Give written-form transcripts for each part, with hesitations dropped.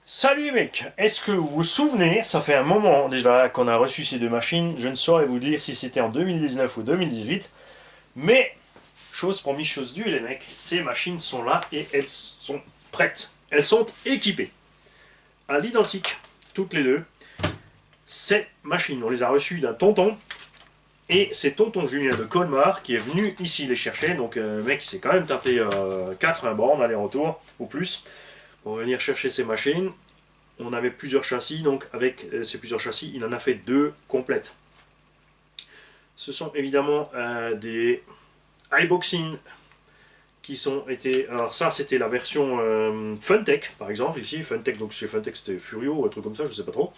Salut les mecs, est-ce que vous vous souvenez, ça fait un moment déjà qu'on a reçu ces deux machines, je ne saurais vous dire si c'était en 2019 ou 2018, mais chose promise, chose due les mecs, ces machines sont là et elles sont prêtes, elles sont équipées. À l'identique, toutes les deux, ces machines, on les a reçues d'un tonton, et c'est tonton Julien de Colmar qui est venu ici les chercher, donc le mec il s'est quand même tapé 80 bornes aller-retour, ou plus, pour venir chercher ces machines. On avait plusieurs châssis, donc avec ces plusieurs châssis, il en a fait deux complètes. Ce sont évidemment des iBoxing qui sont été. Alors, ça, c'était la version Funtech, par exemple, ici. Funtech, donc chez Funtech, c'était Furio ou un truc comme ça, je sais pas trop.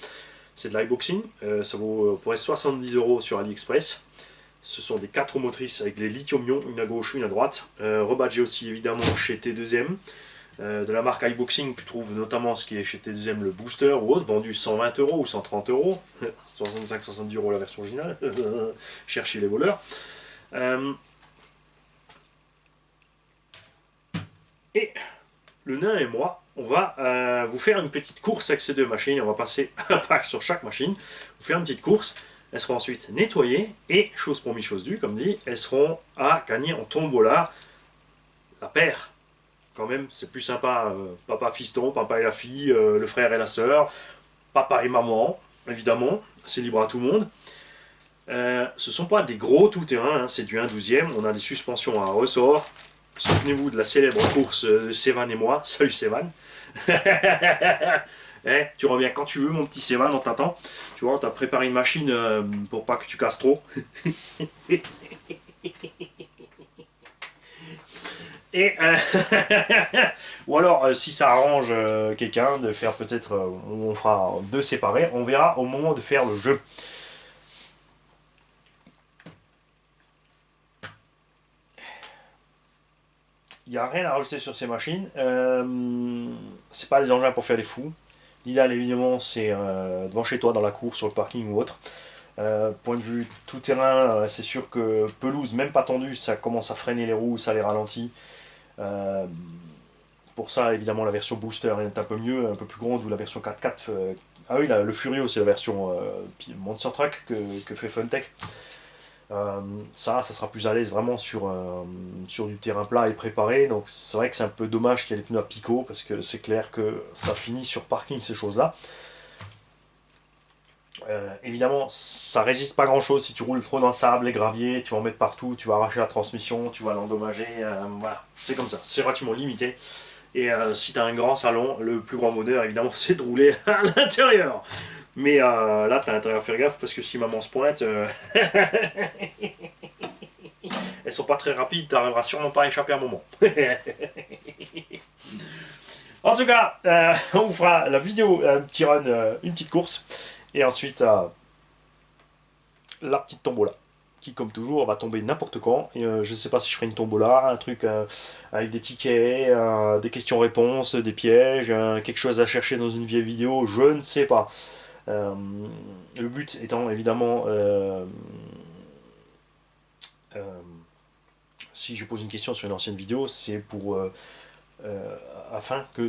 C'est de l'iBoxing. Ça vaut pourrait 70 € sur AliExpress. Ce sont des 4 roues motrices avec les lithium-ion, une à gauche, une à droite. Rebadgé aussi évidemment chez T2M. De la marque iBoxing, tu trouves notamment ce qui est chez T2M le booster ou autre, vendu 120 € ou 130 €, 65-70 € la version originale, cherchez les voleurs. Et le nain et moi, on va vous faire une petite course avec ces deux machines, on va passer un pack sur chaque machine, vous faire une petite course, elles seront ensuite nettoyées, et chose promise, chose due, comme dit, elles seront à gagner en tombola la paire. Quand même, c'est plus sympa, papa fiston, papa et la fille, le frère et la sœur, papa et maman, évidemment, c'est libre à tout le monde. Ce ne sont pas des gros tout-terrain, hein, c'est du 1/12e, on a des suspensions à ressort. Souvenez-vous de la célèbre course de Sévan et moi. Salut Sévan. Tu reviens quand tu veux, mon petit Sévan, on t'attend. Tu vois, on t'a préparé une machine pour pas que tu casses trop. Et ou alors, si ça arrange quelqu'un de faire peut-être, on fera deux séparés, on verra au moment de faire le jeu. Il n'y a rien à rajouter sur ces machines. C'est pas des engins pour faire les fous. L'idéal, évidemment, c'est devant chez toi, dans la cour, sur le parking ou autre. Point de vue tout terrain, c'est sûr que pelouse, même pas tendue, ça commence à freiner les roues, ça les ralentit. Euh, pour ça, évidemment, la version booster est un peu mieux, un peu plus grande, ou la version 4x4. Ah oui, le Furio, c'est la version Monster Truck que fait Funtech. Ça sera plus à l'aise vraiment sur du terrain plat et préparé. Donc c'est vrai que c'est un peu dommage qu'il y ait des pneus à picot, parce que c'est clair que ça finit sur parking, ces choses-là. Évidemment, ça résiste pas grand-chose si tu roules trop dans le sable, les graviers, tu vas en mettre partout, tu vas arracher la transmission, tu vas l'endommager. Voilà, c'est comme ça, c'est relativement limité. Et si tu as un grand salon, le plus grand bonheur, évidemment, c'est de rouler à l'intérieur. Mais là, tu as intérêt à faire gaffe, parce que si maman se pointe, elles sont pas très rapides, tu n'arriveras sûrement pas à échapper à un moment. En tout cas, on vous fera la vidéo, un petit run, une petite course, et ensuite la petite tombola, qui comme toujours va tomber n'importe quand. Et, je ne sais pas si je ferai une tombola, un truc avec des tickets, des questions-réponses, des pièges, quelque chose à chercher dans une vieille vidéo, je ne sais pas. Euh, le but étant évidemment, euh, si je pose une question sur une ancienne vidéo, c'est pour afin que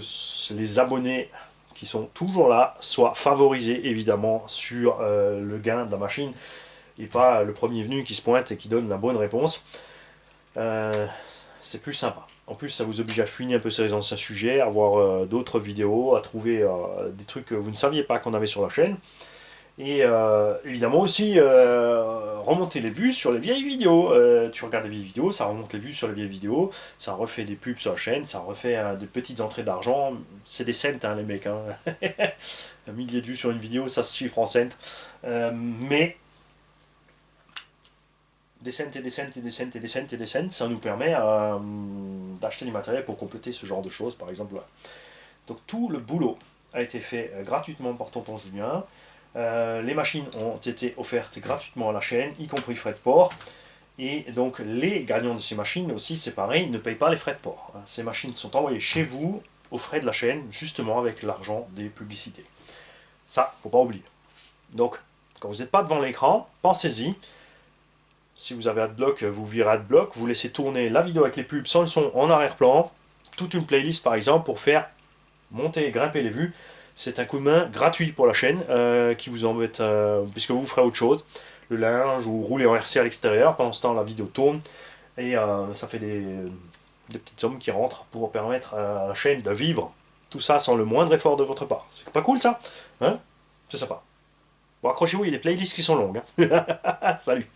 les abonnés qui sont toujours là soient favorisés évidemment sur le gain de la machine, et pas le premier venu qui se pointe et qui donne la bonne réponse. C'est plus sympa. En plus, ça vous oblige à fouiner un peu sur les anciens sujets, à voir d'autres vidéos, à trouver des trucs que vous ne saviez pas qu'on avait sur la chaîne. Et évidemment aussi remonter les vues sur les vieilles vidéos. Tu regardes les vieilles vidéos, ça remonte les vues sur les vieilles vidéos, ça refait des pubs sur la chaîne, ça refait des petites entrées d'argent. C'est des cents, hein, les mecs. Hein. Un millier de vues sur une vidéo, ça se chiffre en cents. Mais des cents et des cents et des cents et des cents et des cents, ça nous permet d'acheter du matériel pour compléter ce genre de choses, par exemple. Voilà. Donc tout le boulot a été fait gratuitement par tonton Julien. Les machines ont été offertes gratuitement à la chaîne, y compris frais de port. Et donc les gagnants de ces machines aussi, c'est pareil, ne payent pas les frais de port. Ces machines sont envoyées chez vous aux frais de la chaîne, justement avec l'argent des publicités. Ça, faut pas oublier. Donc, quand vous n'êtes pas devant l'écran, pensez-y. Si vous avez Adblock, vous virez Adblock, vous laissez tourner la vidéo avec les pubs sans le son en arrière-plan, toute une playlist par exemple pour faire monter et grimper les vues. C'est un coup de main gratuit pour la chaîne qui vous embête, puisque vous ferez autre chose. Le linge ou rouler en RC à l'extérieur. Pendant ce temps, la vidéo tourne et ça fait des petites sommes qui rentrent pour permettre à la chaîne de vivre. Tout ça sans le moindre effort de votre part. C'est pas cool ça, hein? C'est sympa. Bon, accrochez-vous, il y a des playlists qui sont longues, hein. Salut.